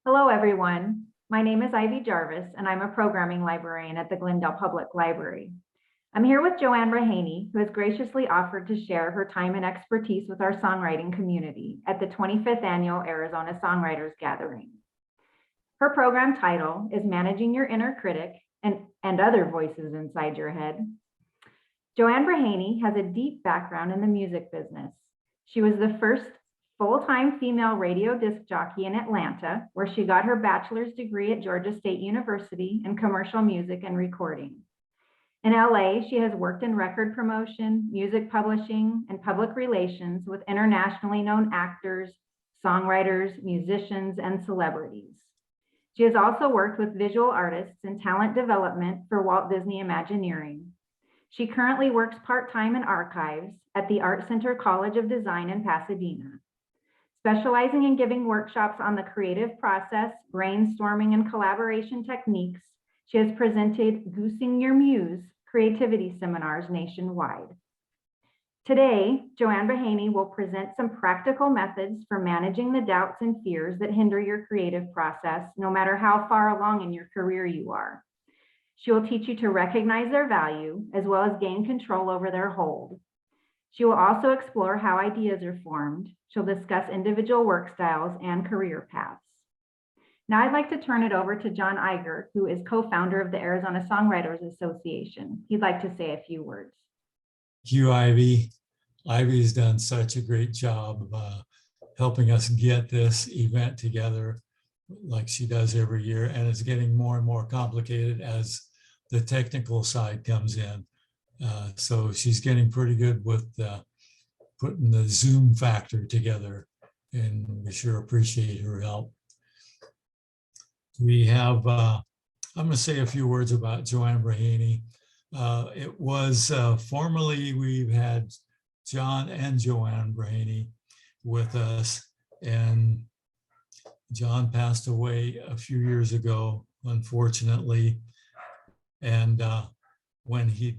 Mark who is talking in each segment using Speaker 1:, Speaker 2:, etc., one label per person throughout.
Speaker 1: Hello, everyone. My name is Ivy Jarvis, and I'm a programming librarian at the Glendale Public Library. I'm here with JoAnn Braheny, who has graciously offered to share her time and expertise with our songwriting community at the 25th Annual Arizona Songwriters Gathering. Her program title is Managing Your Inner Critic and Other Voices Inside Your Head. JoAnn Braheny has a deep background in the music business. She was the first full-time female radio disc jockey in Atlanta, where she got her bachelor's degree at Georgia State University in commercial music and recording. In LA, she has worked in record promotion, music publishing, and public relations with internationally known actors, songwriters, musicians, and celebrities. She has also worked with visual artists in talent development for Walt Disney Imagineering. She currently works part-time in archives at the Art Center College of Design in Pasadena. Specializing in giving workshops on the creative process, brainstorming, and collaboration techniques, she has presented Goosing Your Muse creativity seminars nationwide. Today, JoAnn Braheny will present some practical methods for managing the doubts and fears that hinder your creative process, no matter how far along in your career you are. She will teach you to recognize their value, as well as gain control over their hold. She will also explore how ideas are formed. She'll discuss individual work styles and career paths. Now I'd like to turn it over to John Iger, who is co-founder of the Arizona Songwriters Association. He'd like to say a few words.
Speaker 2: Thank you, Ivy. Ivy's done such a great job helping us get this event together like she does every year, and it's getting more and more complicated as the technical side comes in. So she's getting pretty good with putting the Zoom factor together, and we sure appreciate her help. We have, I'm going to say a few words about JoAnn Braheny. It was formerly, we've had John and JoAnn Braheny with us, and John passed away a few years ago, unfortunately. And when he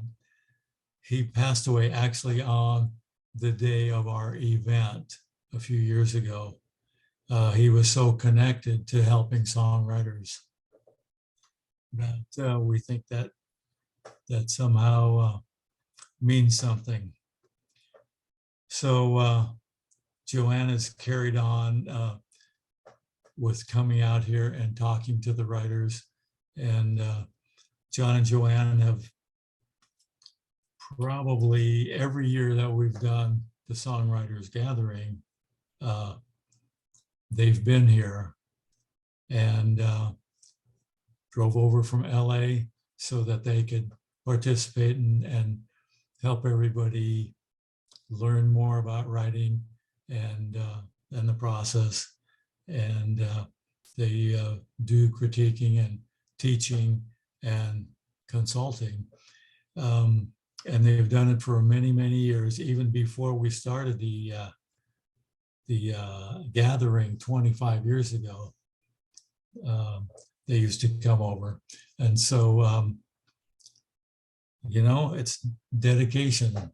Speaker 2: passed away actually on the day of our event a few years ago. He was so connected to helping songwriters that we think that somehow means something. So JoAnn has carried on with coming out here and talking to the writers, and John and JoAnn have probably every year that we've done the Songwriters Gathering, they've been here and drove over from LA so that they could participate and help everybody learn more about writing and the process. And they do critiquing and teaching and consulting. And they've done it for many, many years, even before we started the gathering 25 years ago. They used to come over. And so, you know, it's dedication.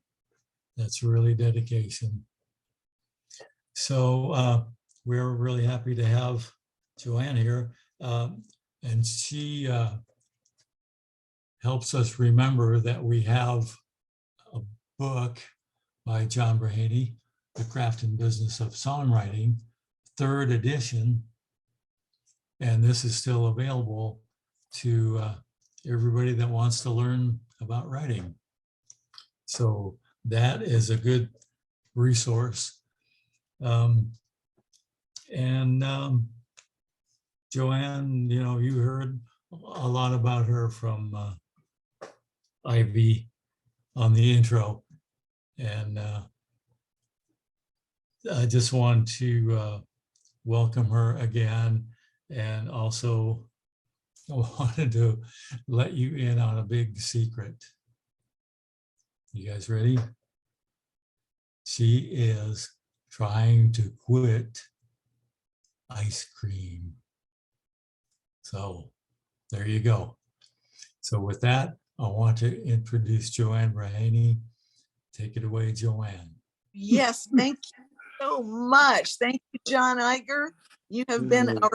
Speaker 2: That's really dedication. So we're really happy to have JoAnn here. And she helps us remember that we have a book by JoAnn Braheny, The Craft and Business of Songwriting, 3rd edition. And this is still available to everybody that wants to learn about writing. So that is a good resource. JoAnn, you know, you heard a lot about her from Ivy on the intro, and I just want to welcome her again, and also wanted to let you in on a big secret. You guys ready? She is trying to quit ice cream. So there you go. So with that, I want to introduce JoAnn Braheny. Take it away, JoAnn.
Speaker 3: Yes, thank you so much. Thank you, John Iger. You have been our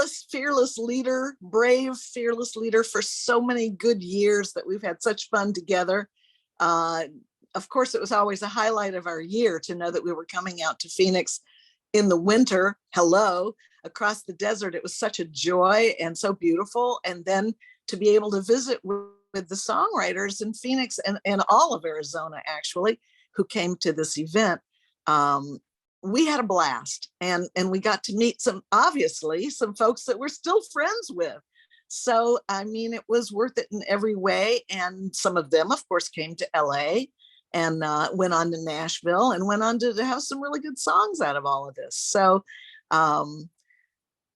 Speaker 3: fearless leader, brave, fearless leader for so many good years that we've had such fun together. Of course, it was always a highlight of our year to know that we were coming out to Phoenix in the winter. Hello, across the desert. It was such a joy and so beautiful. And then to be able to visit with the songwriters in Phoenix and all of Arizona, actually, who came to this event. We had a blast, and we got to meet obviously some folks that we're still friends with. So, I mean, it was worth it in every way. And some of them, of course, came to LA and went on to Nashville and went on to have some really good songs out of all of this. So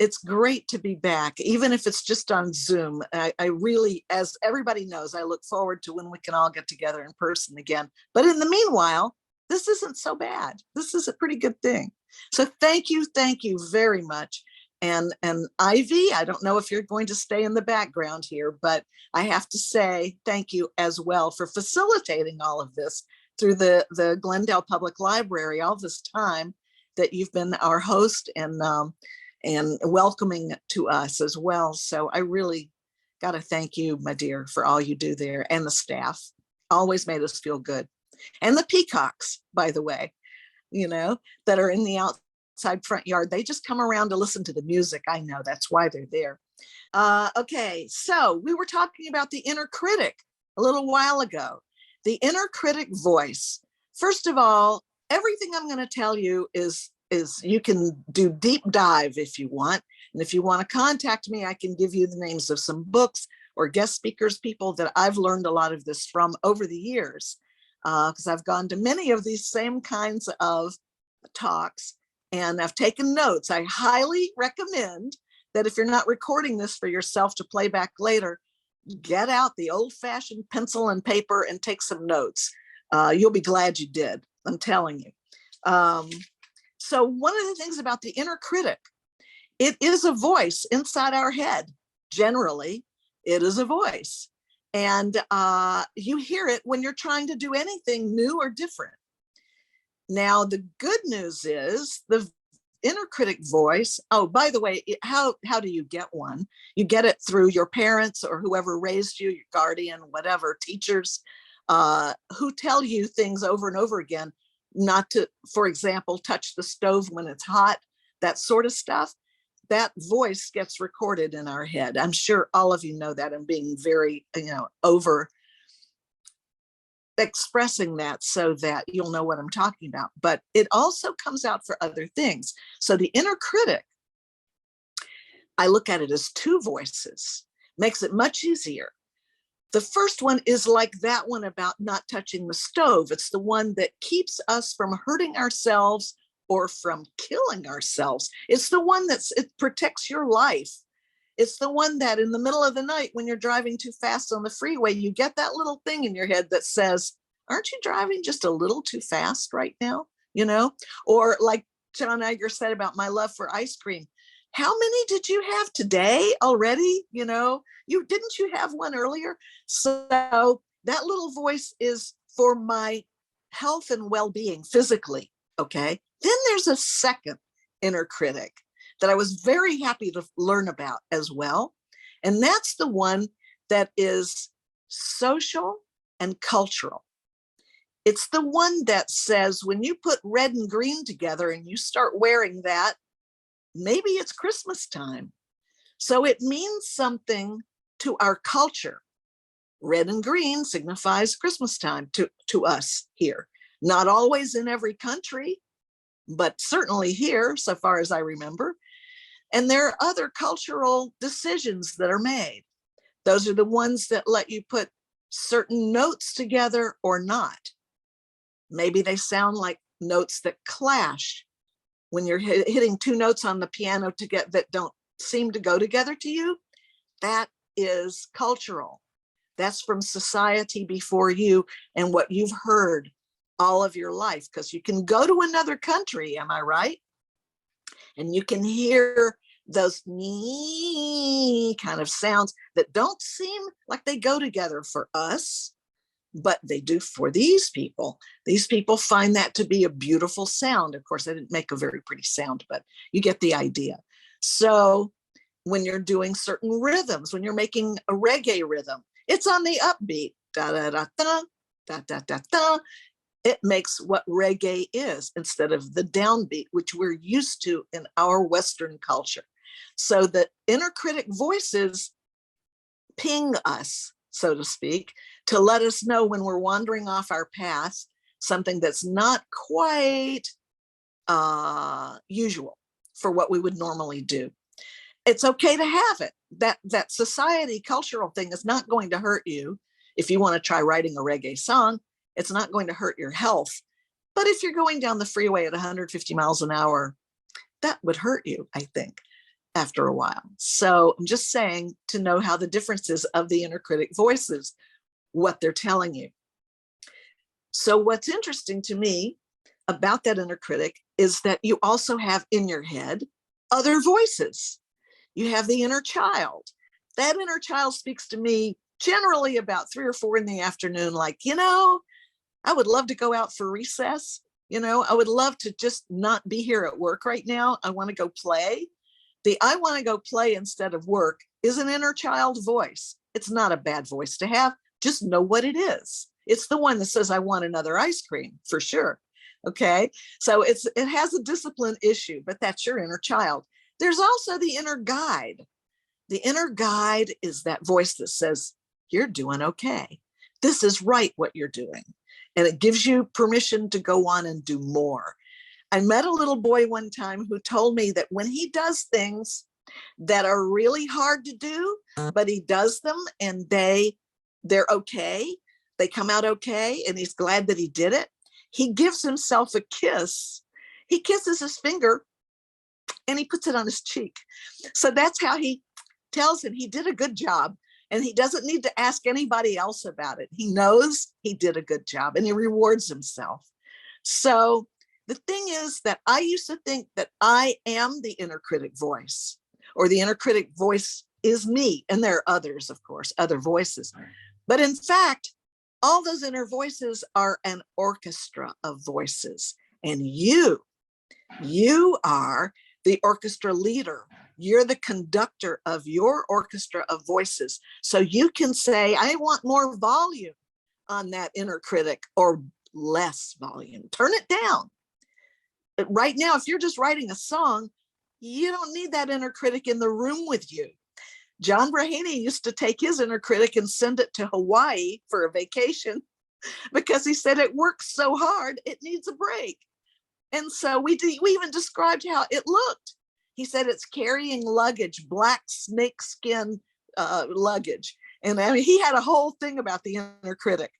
Speaker 3: it's great to be back, even if it's just on Zoom. I really, as everybody knows, I look forward to when we can all get together in person again. But in the meanwhile, this isn't so bad. This is a pretty good thing. So thank you very much. And Ivy, I don't know if you're going to stay in the background here, but I have to say thank you as well for facilitating all of this through the Glendale Public Library all this time that you've been our host and welcoming to us as well. So I really got to thank you, my dear, for all you do there, and the staff. Always made us feel good. And the peacocks, by the way, that are in the outside front yard. They just come around to listen to the music. I know that's why they're there. Okay, so we were talking about the inner critic a little while ago. The inner critic voice. First of all, everything I'm going to tell you is you can do deep dive if you want. And if you want to contact me, I can give you the names of some books or guest speakers, people that I've learned a lot of this from over the years. Because I've gone to many of these same kinds of talks and I've taken notes. I highly recommend that if you're not recording this for yourself to play back later, get out the old-fashioned pencil and paper and take some notes. You'll be glad you did, I'm telling you. So one of the things about the inner critic, it is a voice inside our head. Generally, it is a voice. And you hear it when you're trying to do anything new or different. Now, the good news is the inner critic voice. Oh, by the way, how do you get one? You get it through your parents or whoever raised you, your guardian, whatever, teachers, who tell you things over and over again, not to, for example, touch the stove when it's hot, that sort of stuff. That voice gets recorded in our head. I'm sure all of you know that. I'm being very, over expressing that so that you'll know what I'm talking about. But it also comes out for other things. So the inner critic, I look at it as two voices, makes it much easier. The first one is like that one about not touching the stove. It's the one that keeps us from hurting ourselves or from killing ourselves. It's the one it protects your life. It's the one that in the middle of the night when you're driving too fast on the freeway, you get that little thing in your head that says, aren't you driving just a little too fast right now? Or like John Iger said about my love for ice cream. How many did you have today already? Didn't you have one earlier? So that little voice is for my health and well-being physically. Okay. Then there's a second inner critic that I was very happy to learn about as well. And that's the one that is social and cultural. It's the one that says, when you put red and green together and you start wearing that, maybe it's Christmas time. So it means something to our culture. Red and green signifies Christmas time to us here. Not always in every country, but certainly here, so far as I remember. And there are other cultural decisions that are made. Those are the ones that let you put certain notes together or not. Maybe they sound like notes that clash. When you're hitting two notes on the piano that don't seem to go together to you, that is cultural. That's from society before you and what you've heard all of your life, because you can go to another country, am I right? And you can hear those nee kind of sounds that don't seem like they go together for us, but they do for these people. These people find that to be a beautiful sound. Of course, I didn't make a very pretty sound, but you get the idea. So when you're doing certain rhythms, when you're making a reggae rhythm, it's on the upbeat, da da da da da da da da. It makes what reggae is instead of the downbeat, which we're used to in our Western culture. So the inner critic voices ping us, so to speak, to let us know when we're wandering off our path, something that's not quite usual for what we would normally do. It's okay to have it. That society cultural thing is not going to hurt you. If you want to try writing a reggae song, it's not going to hurt your health. But if you're going down the freeway at 150 miles an hour, that would hurt you, I think, after a while. So I'm just saying, to know how the differences of the inner critic voices, what they're telling you. So what's interesting to me about that inner critic is that you also have in your head other voices. You have the inner child. That inner child speaks to me generally about 3 or 4 in the afternoon, like, I would love to go out for recess. I would love to just not be here at work right now. I want to go play. The I want to go play instead of work is an inner child voice. It's not a bad voice to have. Just know what it is. It's the one that says, I want another ice cream, for sure. Okay. So it has a discipline issue, but that's your inner child. There's also the inner guide. The inner guide is that voice that says, you're doing okay. This is right what you're doing. And it gives you permission to go on and do more. I met a little boy one time who told me that when he does things that are really hard to do, but he does them and they're okay, they come out okay, and he's glad that he did it, he gives himself a kiss. He kisses his finger and he puts it on his cheek. So that's how he tells him he did a good job, and he doesn't need to ask anybody else about it. He knows he did a good job and he rewards himself. So the thing is that I used to think that I am the inner critic voice, or the inner critic voice is me. And there are others, of course, other voices. But in fact, all those inner voices are an orchestra of voices. And you are the orchestra leader. You're the conductor of your orchestra of voices. So you can say, I want more volume on that inner critic, or less volume. Turn it down. Right now, if you're just writing a song, you don't need that inner critic in the room with you. JoAnn Braheny used to take his inner critic and send it to Hawaii for a vacation because he said it works so hard, it needs a break. And so we even described how it looked. He said it's carrying luggage, black snakeskin luggage. And I mean, he had a whole thing about the inner critic,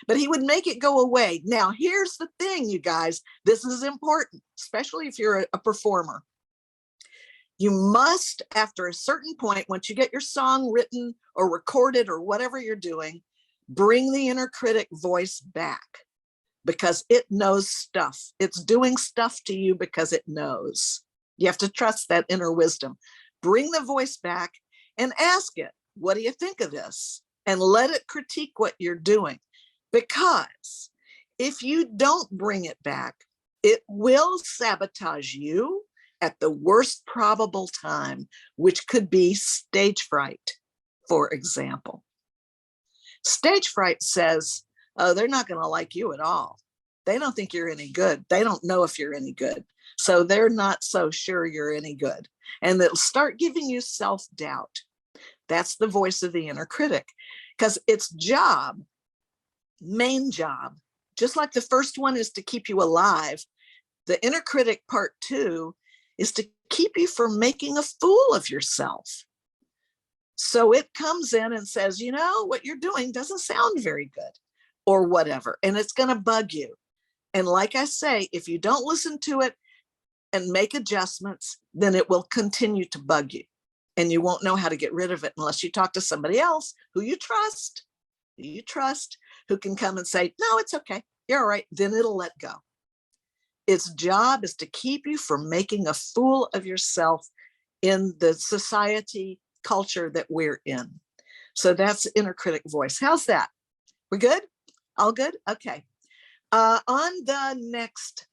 Speaker 3: but he would make it go away. Now, here's the thing, you guys, this is important, especially if you're a performer. You must, after a certain point, once you get your song written or recorded or whatever you're doing, bring the inner critic voice back, because it knows stuff. It's doing stuff to you because it knows. You have to trust that inner wisdom. Bring the voice back and ask it, what do you think of this? And let it critique what you're doing. Because if you don't bring it back, it will sabotage you at the worst probable time, which could be stage fright, for example. Stage fright says, oh, they're not going to like you at all. They don't think you're any good. They don't know if you're any good. So they're not so sure you're any good. And it'll start giving you self-doubt. That's the voice of the inner critic, because its job, main job, just like the first one is to keep you alive, the inner critic part 2 is to keep you from making a fool of yourself. So it comes in and says, what you're doing doesn't sound very good, or whatever, and it's going to bug you. And like I say, if you don't listen to it and make adjustments, then it will continue to bug you, and you won't know how to get rid of it unless you talk to somebody else who you trust, who can come and say, no, it's okay, you're all right. Then it'll let go. Its job is to keep you from making a fool of yourself in the society culture that we're in. So that's inner critic voice. How's that? We good? All good? Okay. On the next,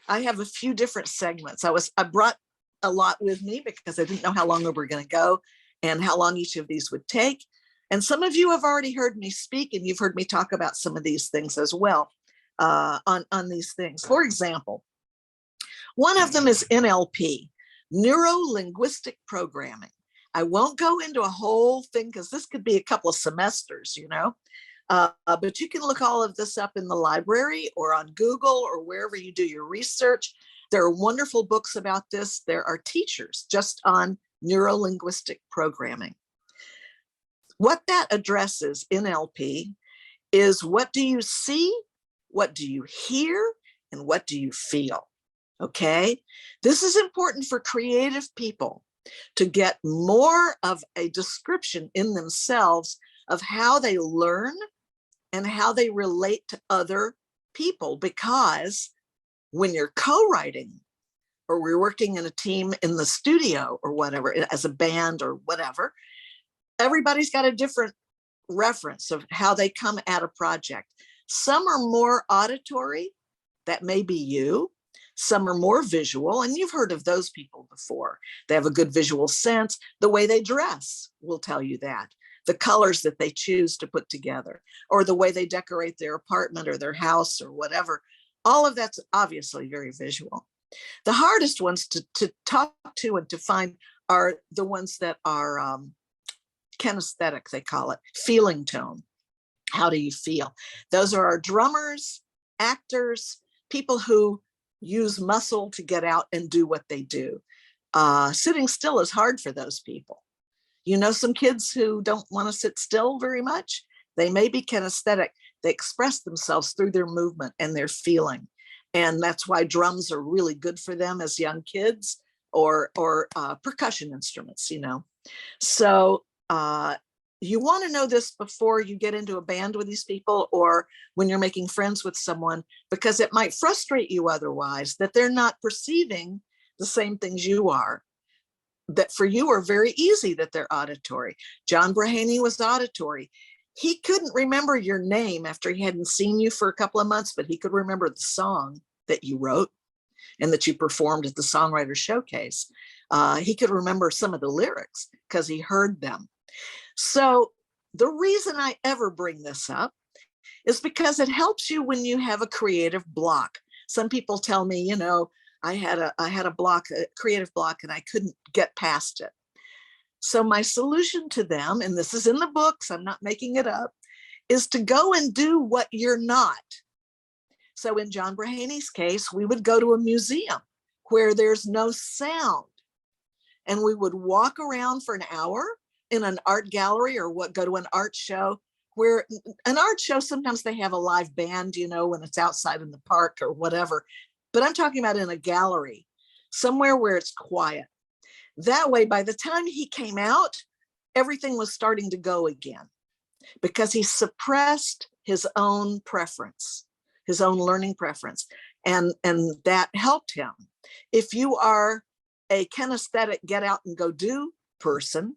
Speaker 3: I have a few different segments. I brought a lot with me because I didn't know how long we were going to go and how long each of these would take. And some of you have already heard me speak, and you've heard me talk about some of these things as well on these things. For example, one of them is NLP, neuro-linguistic programming. I won't go into a whole thing because this could be a couple of semesters, you know, but you can look all of this up in the library or on Google or wherever you do your research. There are wonderful books about this. There are teachers just on neuro-linguistic programming. What that addresses in NLP is, what do you see, what do you hear, and what do you feel? Okay, this is important for creative people to get more of a description in themselves of how they learn and how they relate to other people, because when you're co-writing or we're working in a team in the studio or whatever, as a band or whatever, everybody's got a different reference of how they come at a project. Some are more auditory, that may be you. Some are more visual, and you've heard of those people before. They have a good visual sense. The way they dress will tell you that. The colors that they choose to put together, or the way they decorate their apartment or their house or whatever. All of that's obviously very visual. The hardest ones to talk to and to find are the ones that are kinesthetic, they call it, feeling tone. How do you feel? Those are our drummers, actors, people who use muscle to get out and do what they do. Sitting still is hard for those people. You know, some kids who don't want to sit still very much, they may be kinesthetic. They express themselves through their movement and their feeling. And that's why drums are really good for them as young kids, or percussion instruments, you know. So you want to know this before you get into a band with these people, or when you're making friends with someone, because it might frustrate you otherwise that they're not perceiving the same things you are, that for you are very easy, that they're auditory. JoAnn Braheny was auditory. He couldn't remember your name after he hadn't seen you for a couple of months, but he could remember the song that you wrote and that you performed at the Songwriters Showcase. He could remember some of the lyrics because he heard them. So the reason I ever bring this up is because it helps you when you have a creative block. Some people tell me, you know, I had a block, a creative block, and I couldn't get past it. So my solution to them, and this is in the books, I'm not making it up, is to go and do what you're not. So in JoAnn Braheny's case, we would go to a museum where there's no sound, and we would walk around for an hour in an art gallery, or go to an art show, where an art show, sometimes they have a live band, you know, when it's outside in the park or whatever. But I'm talking about in a gallery, somewhere where it's quiet. That way, by the time he came out, everything was starting to go again, because he suppressed his own preference, his own learning preference. And that helped him. If you are a kinesthetic get out and go do person,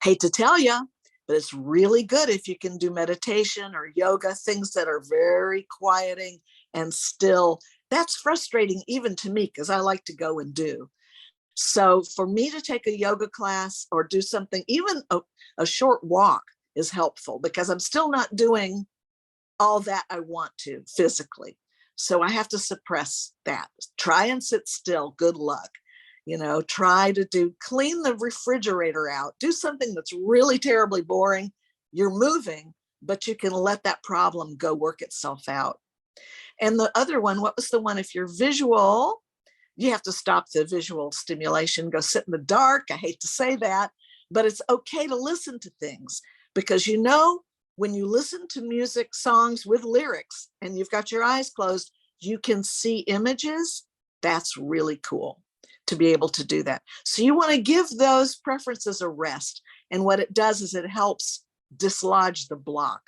Speaker 3: hate to tell you, but it's really good if you can do meditation or yoga, things that are very quieting and still. That's frustrating even to me, because I like to go and do. So for me to take a yoga class or do something, even a short walk is helpful, because I'm still not doing all that I want to physically. So I have to suppress that. Try and sit still. Good luck. You know, try to clean the refrigerator out. Do something that's really terribly boring. You're moving, but you can let that problem go work itself out. And the other one, what was the one? If you're visual, you have to stop the visual stimulation, go sit in the dark. I hate to say that, but it's okay to listen to things, because you know, when you listen to music songs with lyrics and you've got your eyes closed, you can see images. That's really cool to be able to do that. So you want to give those preferences a rest. And what it does is it helps dislodge the block.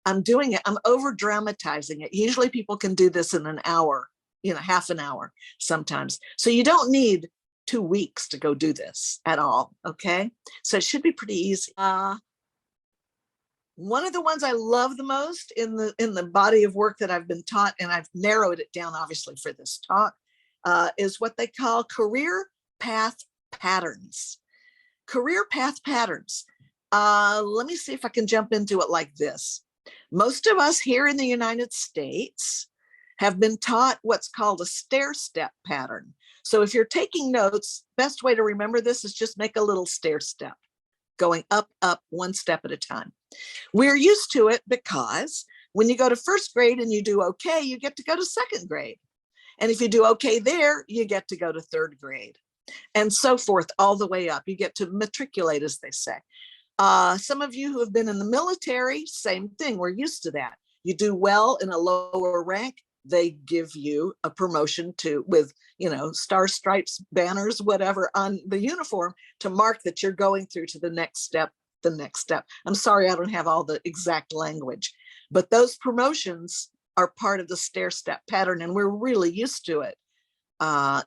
Speaker 3: I'm doing it, I'm over dramatizing it. Usually people can do this in an hour, you know, half an hour sometimes. So you don't need 2 weeks to go do this at all, okay? So it should be pretty easy. One of the ones I love the most in the body of work that I've been taught, and I've narrowed it down obviously for this talk, is what they call career path patterns. Career path patterns. Let me see if I can jump into it like this. Most of us here in the United States have been taught what's called a stair-step pattern. So if you're taking notes, best way to remember this is just make a little stair step, going up, up, one step at a time. We're used to it because when you go to first grade and you do okay, you get to go to second grade. And if you do okay there, you get to go to third grade, and so forth all the way up. You get to matriculate, as they say. Some of you who have been in the military, same thing, we're used to that. You do well in a lower rank, they give you a promotion with, star stripes, banners, whatever on the uniform to mark that you're going through to the next step, the next step. I'm sorry, I don't have all the exact language, but those promotions are part of the stair step pattern, and we're really used to it.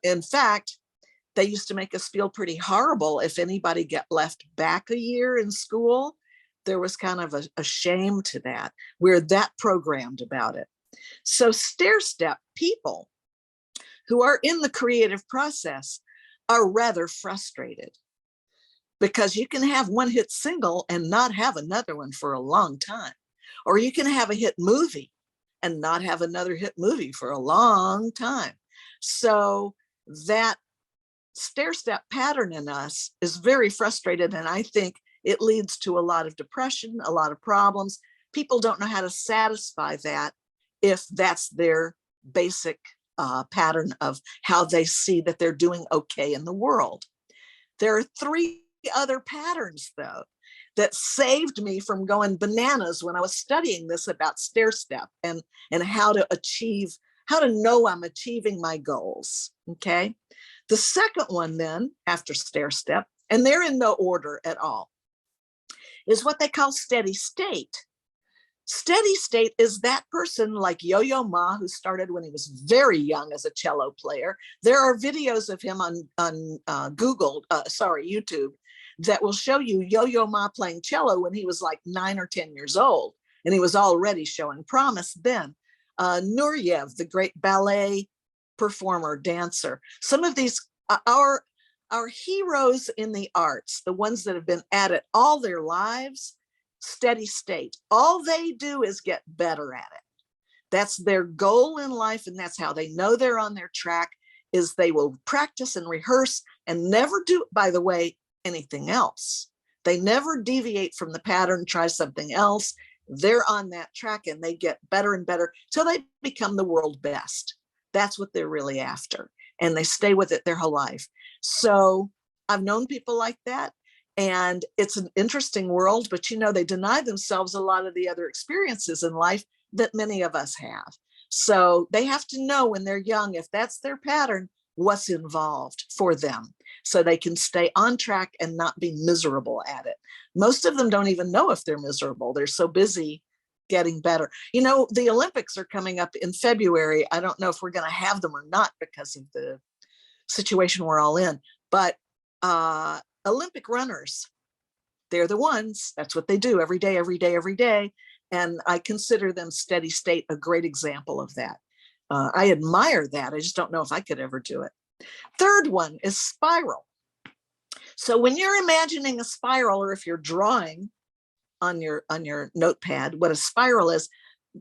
Speaker 3: In fact, they used to make us feel pretty horrible if anybody got left back a year in school. There was kind of a shame to that. We're that programmed about it. So stair step people who are in the creative process are rather frustrated, because you can have one hit single and not have another one for a long time. Or you can have a hit movie and not have another hit movie for a long time. So that stair-step pattern in us is very frustrated, and I think it leads to a lot of depression, a lot of problems. People don't know how to satisfy that if that's their basic pattern of how they see that they're doing okay in the world. There are 3 other patterns, though, that saved me from going bananas when I was studying this about stair step and how to know I'm achieving my goals. Okay. The second one then, after stair step, and they're in no order at all, is what they call steady state. Steady state is that person like Yo-Yo Ma, who started when he was very young as a cello player. There are videos of him on YouTube, that will show you Yo-Yo Ma playing cello when he was like 9 or 10 years old, and he was already showing promise then. Nureyev, the great ballet performer, dancer. Some of these, our heroes in the arts, the ones that have been at it all their lives, steady state. All they do is get better at it. That's their goal in life, and that's how they know they're on their track, is they will practice and rehearse and never do, by the way, anything else. They never deviate from the pattern, try something else. They're on that track and they get better and better till they become the world best. That's what they're really after. And they stay with it their whole life. So I've known people like that, and it's an interesting world, but they deny themselves a lot of the other experiences in life that many of us have. So they have to know when they're young, if that's their pattern, what's involved for them, so they can stay on track and not be miserable at it. Most of them don't even know if they're miserable. They're so busy getting better. The Olympics are coming up in February. I don't know if we're going to have them or not because of the situation we're all in, but Olympic runners, they're the ones, that's what they do every day, every day, every day. And I consider them steady state a great example of that. I admire that. I just don't know if I could ever do it. Third one is spiral. So when you're imagining a spiral, or if you're drawing on your notepad what a spiral is,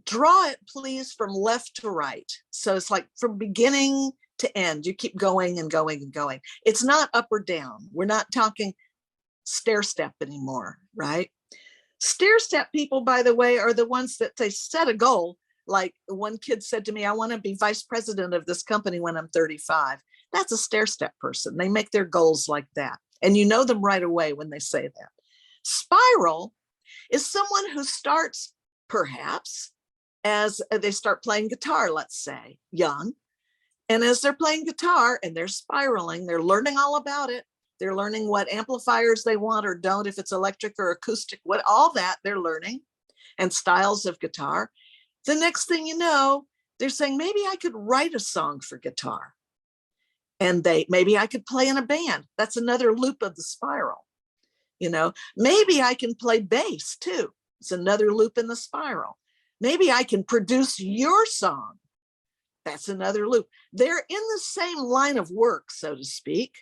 Speaker 3: draw it please from left to right. So it's like from beginning to end, you keep going and going and going. It's not up or down. We're not talking stair step anymore, right? Stair step people, by the way, are the ones that they set a goal. Like one kid said to me, I want to be vice president of this company when I'm 35. That's a stair step person. They make their goals like that. And you know them right away when they say that. Spiral is someone who starts perhaps as they start playing guitar, let's say, young. And as they're playing guitar and they're spiraling, they're learning all about it. They're learning what amplifiers they want or don't, if it's electric or acoustic, what all that they're learning, and styles of guitar. The next thing you know, they're saying, maybe I could write a song for guitar. And maybe I could play in a band. That's another loop of the spiral. Maybe I can play bass too. It's another loop in the spiral. Maybe I can produce your song. That's another loop. They're in the same line of work, so to speak,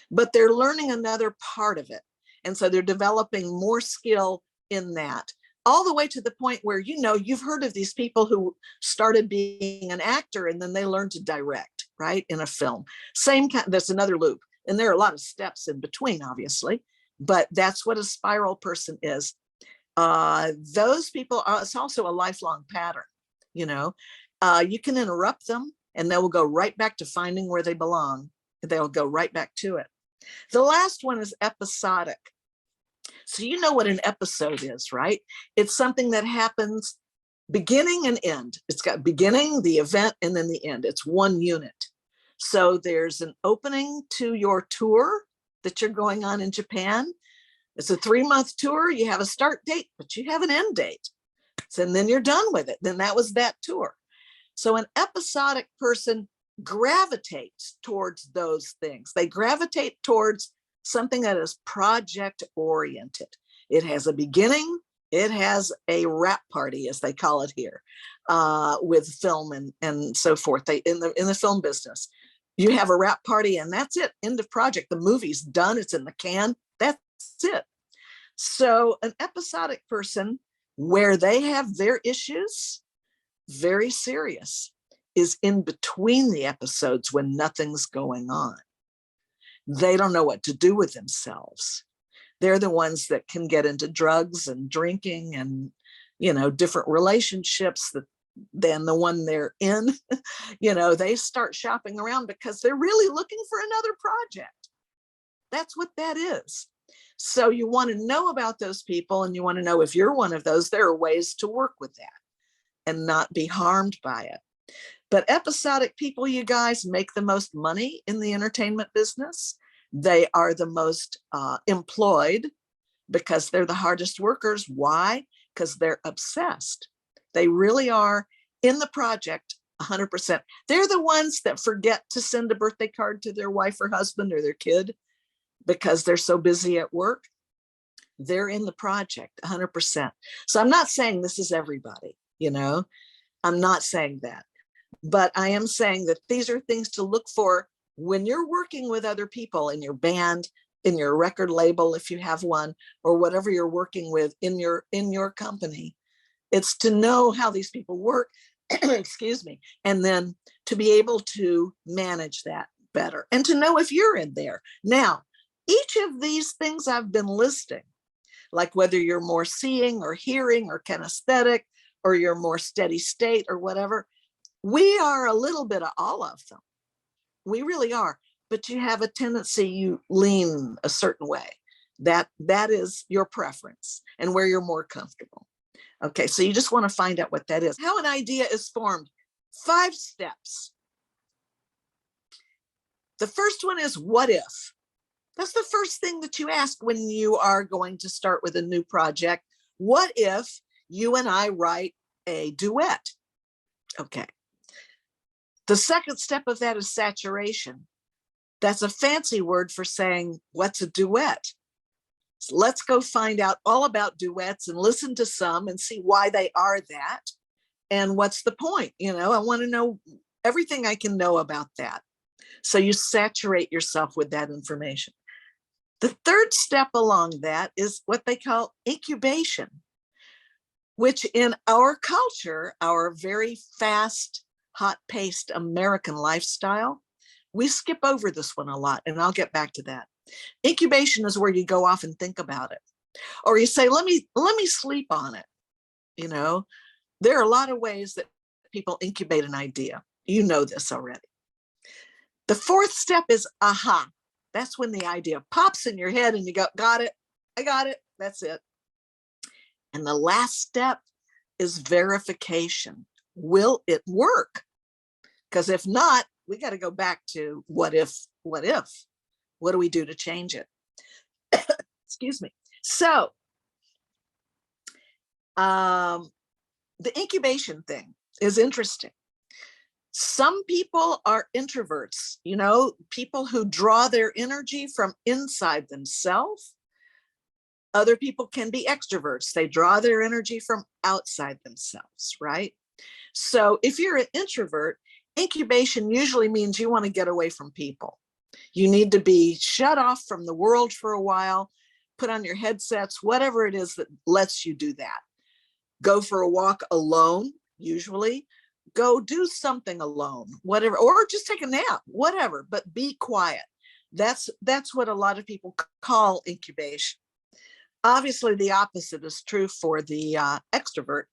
Speaker 3: but they're learning another part of it. And so they're developing more skill in that, all the way to the point where, you know, you've heard of these people who started being an actor and then they learned to direct, right, in a film. Same kind, that's another loop. And there are a lot of steps in between, obviously, but that's what a spiral person is. Those people, it's also a lifelong pattern, you know. You can interrupt them and they will go right back to finding where they belong. They'll go right back to it. The last one is episodic. So you know what an episode is, right? It's something that happens beginning and end. It's got beginning, the event, and then the end. It's one unit. So there's an opening to your tour that you're going on in Japan. It's a 3-month tour. You have a start date, but you have an end date. So, and then you're done with it. Then that was that tour. So an episodic person gravitates towards those things. They gravitate towards something that is project oriented. It has a beginning. It has a wrap party, as they call it here, with film and so forth. They in the film business, you have a wrap party and that's it. End of project. The movie's done. It's in the can. That's it. So an episodic person, where they have their issues very serious, is in between the episodes when nothing's going on. They don't know what to do with themselves. They're the ones that can get into drugs and drinking and, you know, different relationships than the one they're in. You know, they start shopping around because they're really looking for another project. That's what that is. So you want to know about those people, and you want to know if you're one of those. There are ways to work with that and not be harmed by it. But episodic people, you guys, make the most money in the entertainment business. They are the most employed because they're the hardest workers. Why? Because they're obsessed. They really are in the project 100%. They're the ones that forget to send a birthday card to their wife or husband or their kid because they're so busy at work. They're in the project 100%. So I'm not saying this is everybody, you know, I'm not saying that. But I am saying that these are things to look for when you're working with other people in your band, in your record label, if you have one, or whatever you're working with in your company. It's to know how these people work, excuse me, and then to be able to manage that better and to know if you're in there. Now, each of these things I've been listing, like whether you're more seeing or hearing or kinesthetic, or you're more steady state or whatever, we are a little bit of all of them. We really are. But you have a tendency, you lean a certain way. That is your preference and where you're more comfortable. Okay, so you just want to find out what that is. How an idea is formed. 5 steps. The first one is what if? That's the first thing that you ask when you are going to start with a new project. What if you and I write a duet? Okay. The second step of that is saturation. That's a fancy word for saying, what's a duet? So let's go find out all about duets and listen to some and see why they are that. And what's the point? You know, I want to know everything I can know about that. So you saturate yourself with that information. The third step along that is what they call incubation, which in our culture, our very fast, hot-paced American lifestyle, we skip over this one a lot, and I'll get back to that. Incubation is where you go off and think about it, or you say, let me sleep on it. You know, there are a lot of ways that people incubate an idea. You know this already. The fourth step is aha. That's when the idea pops in your head and you go, got it, I got it, that's it. And the last step is verification. Will it work? Because if not, we got to go back to what if? What do we do to change it? Excuse me. So the incubation thing is interesting. Some people are introverts, you know, people who draw their energy from inside themselves. Other people can be extroverts. They draw their energy from outside themselves, right? So if you're an introvert, incubation usually means you want to get away from people. You need to be shut off from the world for a while, put on your headsets, whatever it is that lets you do that. Go for a walk alone, usually. Go do something alone, whatever, or just take a nap, whatever, but be quiet. That's what a lot of people call incubation. Obviously, the opposite is true for the extrovert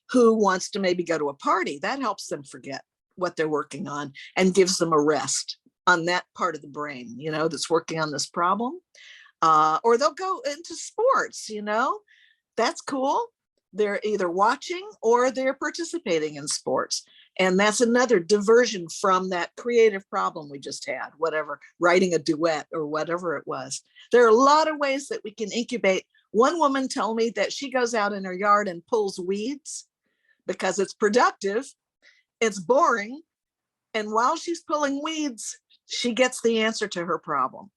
Speaker 3: who wants to maybe go to a party. That helps them forget what they're working on and gives them a rest on that part of the brain, that's working on this problem. Or they'll go into sports, that's cool. They're either watching or they're participating in sports. And that's another diversion from that creative problem we just had, whatever, writing a duet or whatever it was. There are a lot of ways that we can incubate. One woman told me that she goes out in her yard and pulls weeds because it's productive, it's boring. And while she's pulling weeds, she gets the answer to her problem.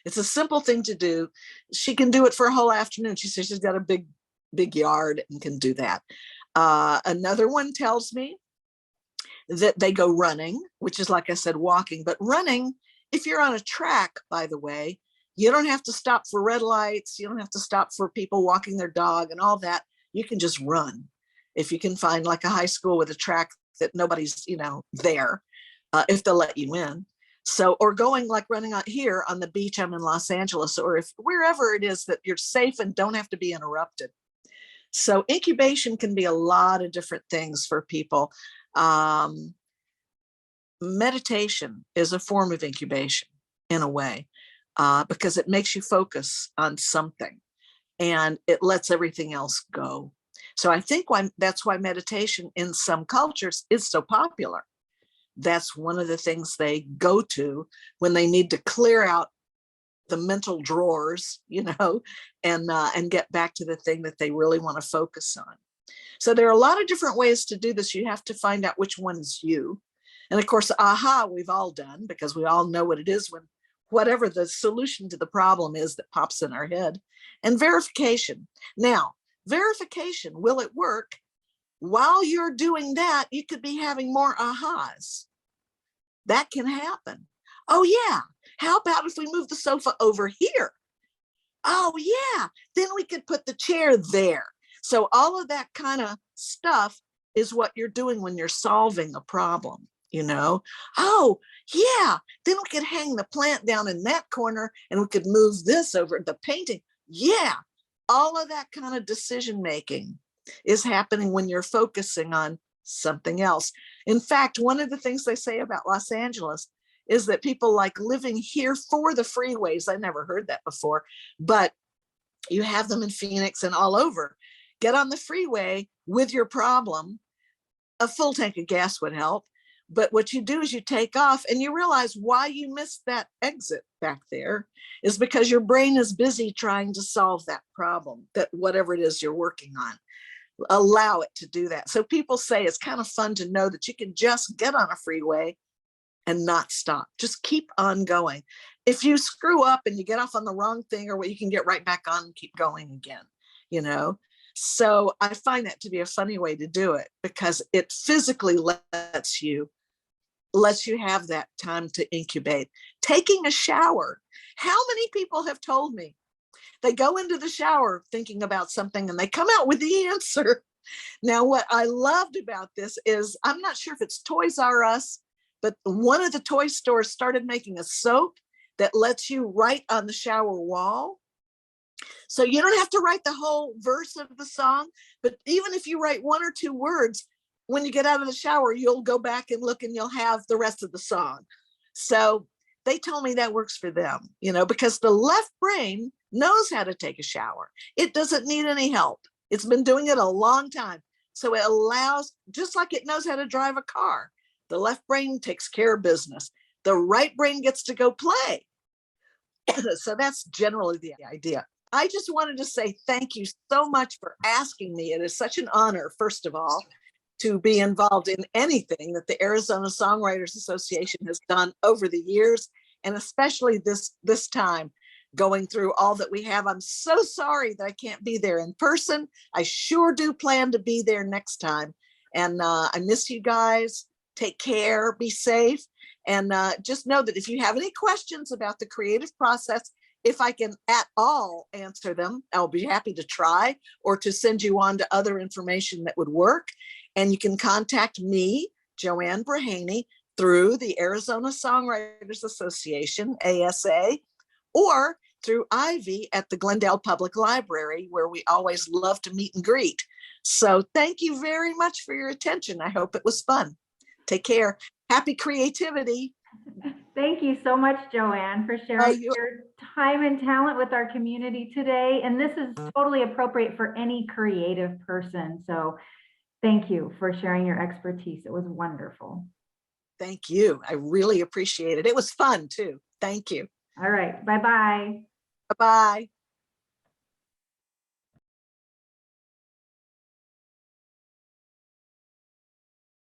Speaker 3: It's a simple thing to do. She can do it for a whole afternoon. She says she's got a big yard and can do that. Another one tells me that they go running, which is, like I said, walking, but running, if you're on a track, by the way, you don't have to stop for red lights. You don't have to stop for people walking their dog and all that. You can just run. If you can find like a high school with a track that nobody's, there, if they'll let you in. So, or going like running out here on the beach, I'm in Los Angeles, or if wherever it is that you're safe and don't have to be interrupted. So incubation can be a lot of different things for people. Meditation is a form of incubation in a way, because it makes you focus on something and it lets everything else go. So I think that's why meditation in some cultures is so popular. That's one of the things they go to when they need to clear out the mental drawers, and get back to the thing that they really want to focus on. So there are a lot of different ways to do this. You have to find out which one is you. And of course, aha, we've all done, because we all know what it is when whatever the solution to the problem is that pops in our head. And verification. Now, verification, will it work? While you're doing that, you could be having more ahas. That can happen. Oh yeah, how about if we move the sofa over here? Oh yeah, then we could put the chair there. So all of that kind of stuff is what you're doing when you're solving a problem, Oh yeah, then we could hang the plant down in that corner and we could move this over, the painting. Yeah, all of that kind of decision making is happening when you're focusing on something else. In fact, one of the things they say about Los Angeles is that people like living here for the freeways. I never heard that before, but you have them in Phoenix and all over. Get on the freeway with your problem. A full tank of gas would help. But what you do is you take off and you realize why you missed that exit back there is because your brain is busy trying to solve that problem, that whatever it is you're working on. Allow it to do that. So people say it's kind of fun to know that you can just get on a freeway and not stop. Just keep on going. If you screw up and you get off on the wrong thing, or what, you can get right back on and keep going again, So I find that to be a funny way to do it, because it physically lets you have that time to incubate. Taking a shower. How many people have told me they go into the shower thinking about something and they come out with the answer? Now, what I loved about this is, I'm not sure if it's Toys R Us, but one of the toy stores started making a soap that lets you write on the shower wall. So you don't have to write the whole verse of the song, but even if you write one or two words, when you get out of the shower, you'll go back and look and you'll have the rest of the song. So they told me that works for them, because the left brain knows how to take a shower. It doesn't need any help. It's been doing it a long time. So it allows, just like it knows how to drive a car, the left brain takes care of business. The right brain gets to go play. So that's generally the idea. I just wanted to say thank you so much for asking me. It is such an honor, first of all, to be involved in anything that the Arizona Songwriters Association has done over the years, and especially this time, going through all that we have. I'm so sorry that I can't be there in person. I sure do plan to be there next time. And I miss you guys. Take care, be safe, and just know that if you have any questions about the creative process, if I can at all answer them, I'll be happy to try or to send you on to other information that would work. And you can contact me, JoAnn Braheny, through the Arizona Songwriters Association, ASA, or through Ivy at the Glendale Public Library, where we always love to meet and greet. So thank you very much for your attention. I hope it was fun. Take care. Happy creativity.
Speaker 1: Thank you so much, JoAnn, for sharing
Speaker 3: you-
Speaker 1: your time and talent with our community today. And this is totally appropriate for any creative person. So thank you for sharing your expertise. It was wonderful.
Speaker 3: Thank you. I really appreciate it. It was fun too. Thank you.
Speaker 1: All right. Bye-bye.
Speaker 3: Bye-bye.